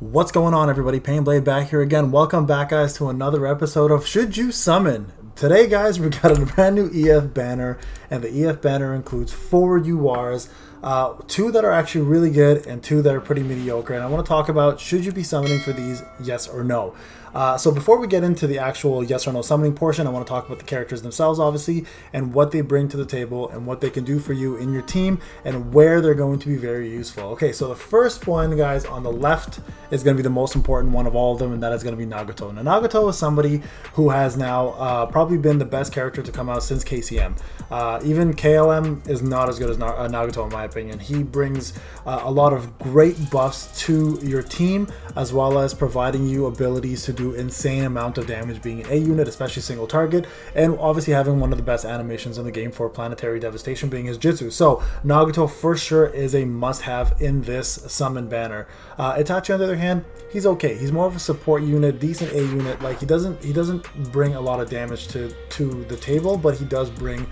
What's going on, everybody? Payneblade back here again. Welcome back, guys, to another episode of Should You Summon? Today, guys, we got a brand new EF banner, and the EF banner includes 4 URs, 2 that are actually really good and 2 that are pretty mediocre. And I want to talk about, should you be summoning for these, yes or no? So before we get into the actual yes or no summoning portion, I want to talk about the characters themselves, obviously, and what they bring to the table and what they can do for you in your team and where they're going to be very useful. Okay, so the first one, guys, on the left is going to be the most important one of all of them, and that is going to be Nagato. Now, Nagato is somebody who has now probably been the best character to come out since KCM. Even KLM is not as good as Nagato, in my opinion. He brings a lot of great buffs to your team, as well as providing you abilities to do insane amount of damage being an A unit, especially single target, and obviously having one of the best animations in the game for planetary devastation being his jutsu. So Nagato for sure is a must-have in this summon banner. Itachi, on the other hand, he's okay. He's more of a support unit, decent A unit. Like he doesn't bring a lot of damage to the table, but he does bring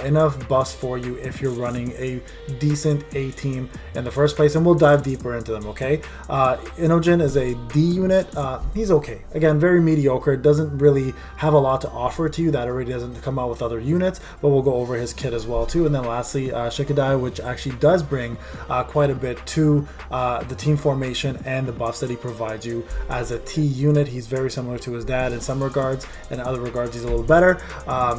enough buffs for you if you're running a decent A team in the first place, and we'll dive deeper into them. Okay, Inojin is a D unit. He's okay. Again, very mediocre. Doesn't really have a lot to offer to you. That already doesn't come out with other units, but we'll go over his kit as well too. And then lastly, Shikadai, which actually does bring quite a bit to the team formation and the buffs that he provides you as a T unit. He's very similar to his dad in some regards, and in other regards he's a little better.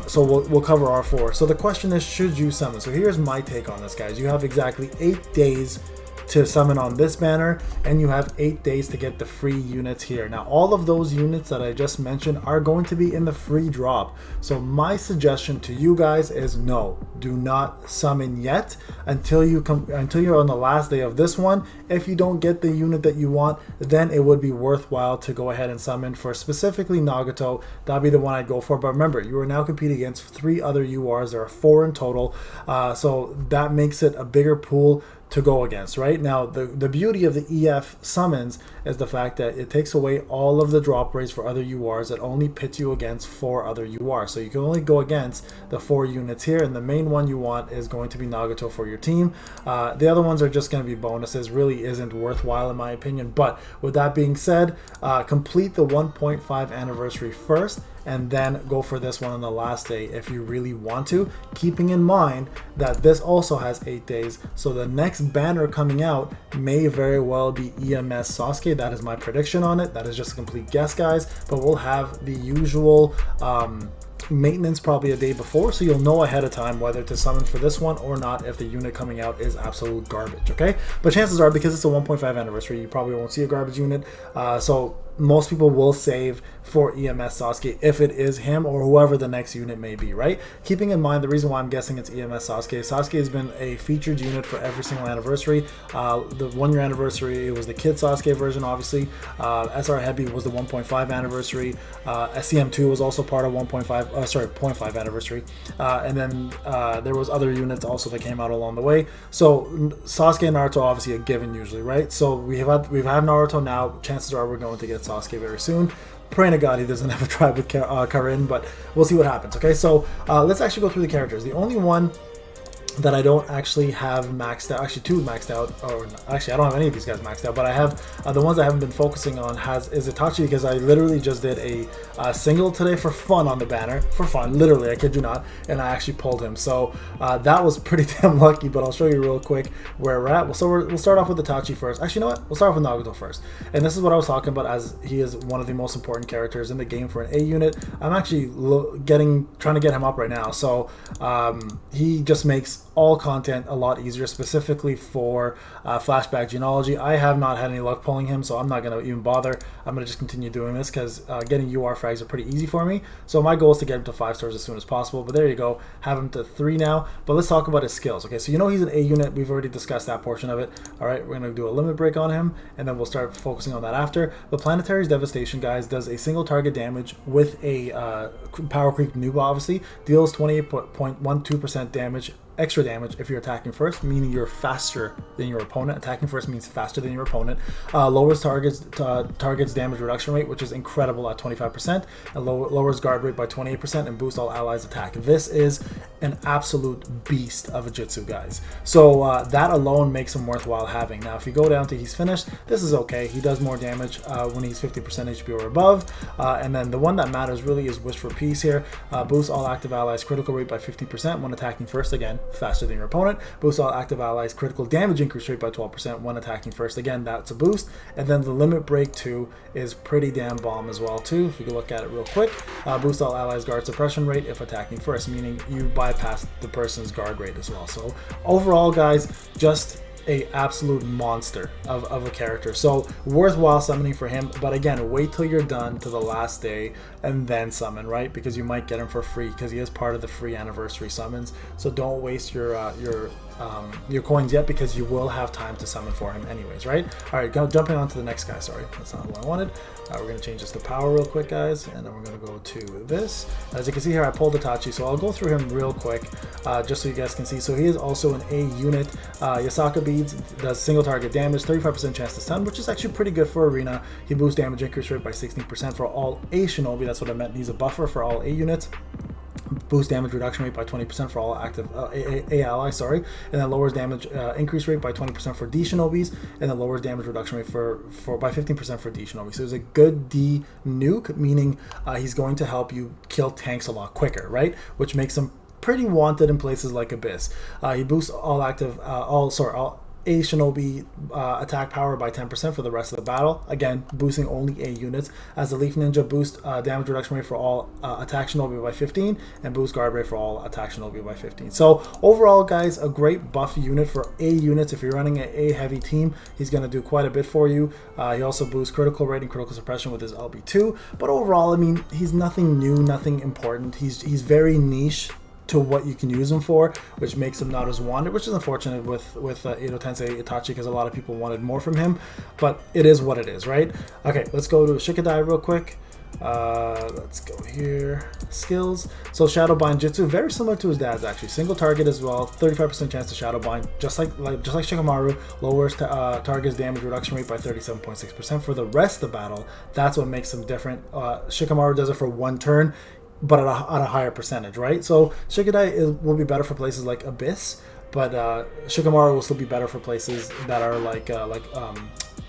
So we'll cover our 4. So the question is, should you summon? So here's my take on this, guys. You have exactly 8 days to summon on this banner, and you have 8 days to get the free units here. Now, all of those units that I just mentioned are going to be in the free drop. So my suggestion to you guys is no, do not summon yet until you're on the last day of this one. If you don't get the unit that you want, then it would be worthwhile to go ahead and summon for specifically Nagato. That'd be the one I'd go for. But remember, you are now competing against 3 other URs. There are 4 in total, so that makes it a bigger pool to go against. Right now, the beauty of the EF summons is the fact that it takes away all of the drop rates for other URs. It only pits you against 4 other URs, so you can only go against the 4 units here, and the main one you want is going to be Nagato for your team. The other ones are just going to be bonuses. Really isn't worthwhile in my opinion. But with that being said, complete the 1.5 anniversary first, and then go for this one on the last day if you really want to, keeping in mind that this also has 8 days. So the next banner coming out may very well be EMS Sasuke. That is my prediction on it. That is just a complete guess, guys, but we'll have the usual maintenance probably a day before, so you'll know ahead of time whether to summon for this one or not if the unit coming out is absolute garbage. Okay, but chances are, because it's a 1.5 anniversary, you probably won't see a garbage unit, so most people will save for EMS Sasuke if it is him or whoever the next unit may be, right? Keeping in mind, the reason why I'm guessing it's EMS Sasuke, Sasuke has been a featured unit for every single anniversary. The 1-year anniversary, it was the Kid Sasuke version, obviously. SR Heavy was the 1.5 anniversary. SCM2 was also part of 0.5 anniversary. And then there was other units also that came out along the way. So Sasuke and Naruto obviously a given usually, right? So we have Naruto now. Chances are we're going to get Sasuke very soon. Praying to God he doesn't have a tribe with Karin, but we'll see what happens. Okay, so let's actually go through the characters. The only one that I don't actually have maxed out, actually 2 maxed out, or actually I don't have any of these guys maxed out, but I have the ones I haven't been focusing on is Itachi, because I literally just did a single today for fun on the banner, for fun, literally, I kid you not, and I actually pulled him, so that was pretty damn lucky. But I'll show you real quick where we're at. So we'll start off with Itachi first. Actually, you know what, we'll start off with Nagato first, and this is what I was talking about, as he is one of the most important characters in the game for an A unit. I'm actually trying to get him up right now, so he just makes all content a lot easier, specifically for flashback genealogy. I have not had any luck pulling him, so I'm not going to even bother. I'm going to just continue doing this because getting UR frags are pretty easy for me. So my goal is to get him to 5 stars as soon as possible. But there you go, have him to 3 now. But let's talk about his skills. Okay, so you know he's an A unit. We've already discussed that portion of it. All right, we're going to do a limit break on him, and then we'll start focusing on that after. But Planetary's Devastation, guys, does a single target damage with a power creep noob, obviously. Deals 28.12% damage extra damage if you're attacking first, meaning you're faster than your opponent. Attacking first means faster than your opponent. Lowers targets damage reduction rate, which is incredible at 25%, and lowers guard rate by 28%, and boosts all allies attack. This is an absolute beast of a jutsu, guys. So that alone makes him worthwhile having. Now, if you go down to he's finished, this is okay. He does more damage when he's 50% HP or above. And then the one that matters really is Wish for Peace here. Boosts all active allies critical rate by 50% when attacking first, again, faster than your opponent. Boosts all active allies critical damage increase rate by 12% when attacking first, again, that's a boost. And then the Limit Break 2 is pretty damn bomb as well too. If you can look at it real quick, boost all allies guard suppression rate if attacking first, meaning you bypass the person's guard rate as well. So overall, guys, just a absolute monster of a character. So worthwhile summoning for him, but again, wait till you're done to the last day and then summon, right? Because you might get him for free, because he is part of the free anniversary summons. So don't waste your coins yet, because you will have time to summon for him anyways, right? All right, jumping on to the next guy. Sorry, that's not what I wanted. We're going to change this to power real quick, guys, and then we're going to go to this. As you can see here, I pulled Itachi, so I'll go through him real quick just so you guys can see. So he is also an A unit. Yasaka Beads does single target damage, 35% chance to stun, which is actually pretty good for arena. He boosts damage increase rate by 16% for all A Shinobi. That's what I meant. He's a buffer for all A units. Boost damage reduction rate by 20% for all active A allies, sorry, and then lowers damage increase rate by 20% for D Shinobis, and then lowers damage reduction rate by 15% for D Shinobi. So it's a good D nuke, meaning he's going to help you kill tanks a lot quicker, right? Which makes him pretty wanted in places like Abyss. He boosts all A Shinobi attack power by 10% for the rest of the battle. Again, boosting only A units. As the Leaf Ninja, boost damage reduction rate for all attack Shinobi by 15, and boost guard rate for all attack Shinobi by 15. So overall, guys, a great buff unit for A units. If you're running an A heavy team, he's going to do quite a bit for you. He also boosts critical rate and critical suppression with his LB2. But overall, I mean, he's nothing new, nothing important. He's very niche to what you can use him for, which makes him not as wanted, which is unfortunate with Edo Tensei Itachi, because a lot of people wanted more from him, but it is what it is, right? Okay, let's go to Shikadai real quick. Let's go here, skills. So Shadowbind Jutsu, very similar to his dad's actually. Single target as well, 35% chance to Shadowbind, just like Shikamaru. Lowers target's damage reduction rate by 37.6% for the rest of the battle. That's what makes him different. Shikamaru does it for one turn, but at a higher percentage, right? So Shikadai will be better for places like Abyss, but Shikamaru will still be better for places that are like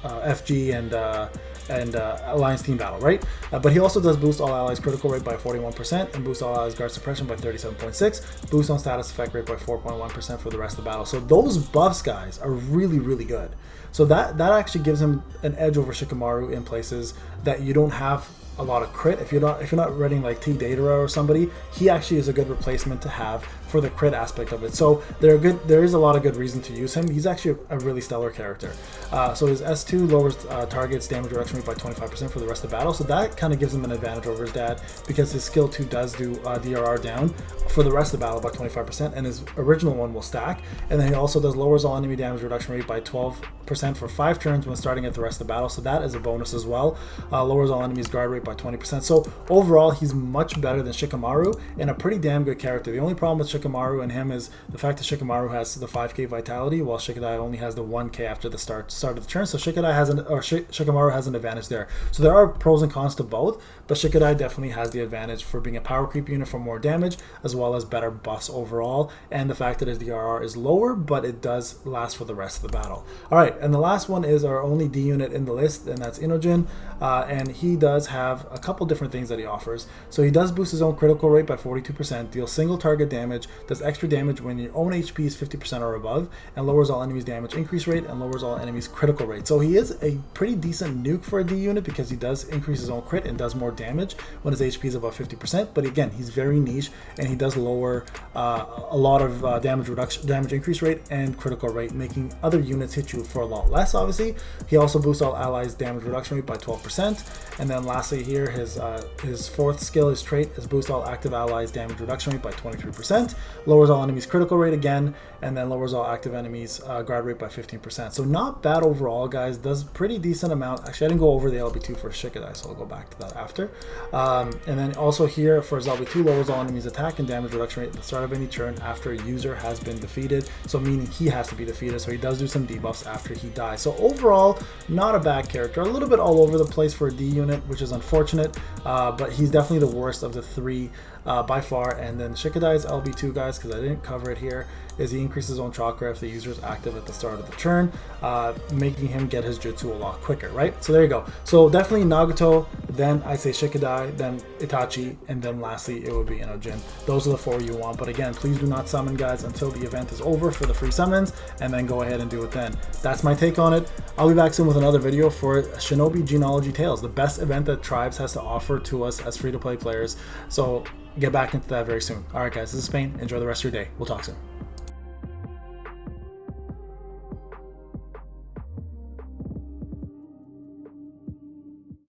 FG and Alliance Team Battle, right? But he also does boost all allies critical rate by 41%, and boost all allies guard suppression by 37.6%, boost on status effect rate by 4.1% for the rest of the battle. So those buffs, guys, are really, really good. So that actually gives him an edge over Shikamaru in places that you don't have a lot of crit. If you're not running like T Datara or somebody, he actually is a good replacement to have for the crit aspect of it. So there is a lot of good reason to use him. He's actually a really stellar character. So his S2 lowers target's damage reduction rate by 25% for the rest of the battle. So that kind of gives him an advantage over his dad, because his skill 2 does do DRR down for the rest of the battle by 25%, and his original one will stack. And then he also does lowers all enemy damage reduction rate by 12% for 5 turns when starting at the rest of the battle. So that is a bonus as well. Lowers all enemies guard rate by 20%. So overall, he's much better than Shikamaru, and a pretty damn good character. The only problem with Shikamaru and him is the fact that Shikamaru has the 5k vitality, while Shikadai only has the 1k after the start of the turn. So Shikamaru has an advantage there. So there are pros and cons to both, but Shikadai definitely has the advantage for being a power creep unit for more damage, as well as better buffs overall, and the fact that his DRR is lower, but it does last for the rest of the battle. All right, and the last one is our only D unit in the list, and that's Inojin, and he does have a couple different things that he offers. So he does boost his own critical rate by 42%, deals single target damage, does extra damage when your own HP is 50% or above, and lowers all enemies damage increase rate, and lowers all enemies critical rate. So he is a pretty decent nuke for a D unit, because he does increase his own crit and does more damage when his HP is above 50%. But again, he's very niche, and he does lower a lot of damage increase rate and critical rate, making other units hit you for a lot less. Obviously, he also boosts all allies damage reduction rate by 12%, and then lastly here, his fourth skill, his trait, is boost all active allies damage reduction rate by 23%, lowers all enemies critical rate again, and then lowers all active enemies guard rate by 15%. So not bad overall, guys. Does pretty decent amount. Actually, I didn't go over the LB2 for Shikadai, so I'll go back to that after. And then also here for his LB2, lowers all enemies attack and damage reduction rate at the start of any turn after a user has been defeated. So meaning he has to be defeated, so he does do some debuffs after he dies. So overall, not a bad character. A little bit all over the place for a D unit, which is unfortunate, but he's definitely the worst of the three by far. And then Shikadai's LB2, guys, because I didn't cover it here, is he increases his own chakra if the user is active at the start of the turn, making him get his jutsu a lot quicker, right? So there you go. So definitely Nagato, then I'd say Shikadai, then Itachi, and then lastly it would be Inojin. Those are the four you want, but again, please do not summon, guys, until the event is over for the free summons, and then go ahead and do it then. That's my take on it. I'll be back soon with another video for Shinobi Genealogy Tales, the best event that Tribes has to offer to us as free-to-play players. So get back into that very soon. All right, guys, this is Payne. Enjoy the rest of your day. We'll talk soon.